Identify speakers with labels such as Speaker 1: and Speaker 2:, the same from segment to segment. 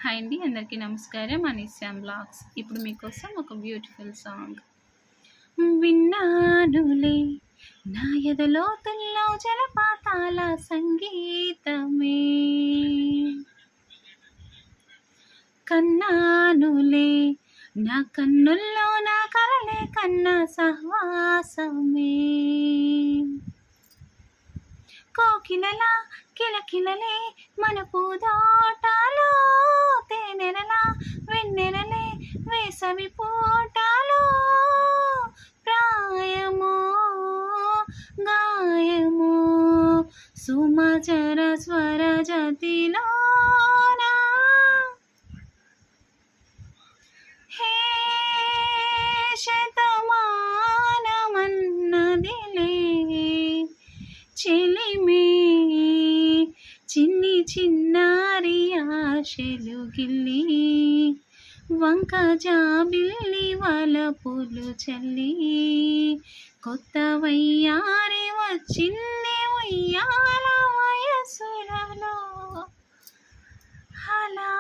Speaker 1: Hi అండి, అందరికీ నమస్కారం. అనీశ్యామ్ బ్లాగ్స్. ఇప్పుడు మీకోసం ఒక బ్యూటిఫుల్ సాంగ్. విన్నానులే నా ఎదలోతుల్లో జలపాతాల సంగీతమే, కన్నానులే నా కన్నుల్లో నా కలలే కన్నా సహవాసమే, కోకిలలా కిలకిలలే మన పూదోటాలో, తేనెలలా వెన్నెలలే వేసవి పూటాలో, ప్రాయమో గాయమో సుమచర స్వర జతిలోనా, హే శతమానమన్నదిలే చెలిమే, చిన్ని చిన్నారి ఆశలు గిల్లి, వంక జాబిల్లి వలపులు చల్లి, కొత్త వయ్యారి వచ్చింది ఉయ్యాల వయసులలో అలా,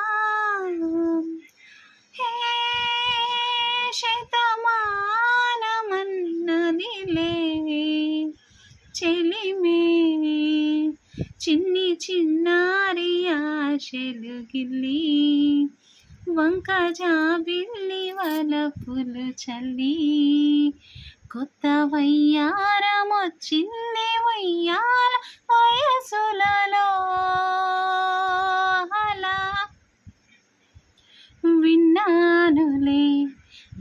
Speaker 1: హే శతమానమన్నదిలే చెలిమే, చిన్ని చిన్నారి ఆశలు గిల్లి, వంక జాబిల్లి వలపులు చల్లి, కొత్త వయ్యారమొచ్చింది ఉయ్యాల వయసులలో అలా, విన్నానులే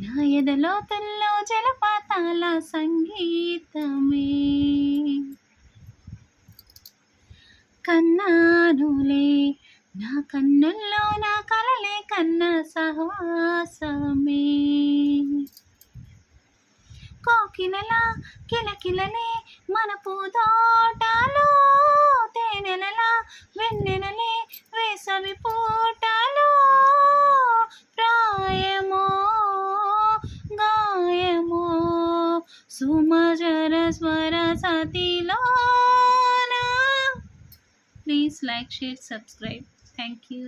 Speaker 1: నా ఎదలోతుల్లో జలపాతాల సంగీతమే, కన్నానులే నా కన్నుల్లో నా కలలే కన్నా సహవాసమే, కోకిలలా కిలకిలలే మన పూదోటాలో, తేనెలలా వెన్నెలలే వేసవి పూటాలో, ప్రాయమో గాయమో సుమచర స్వర సతిలోనా. Please like, share, subscribe. Thank you.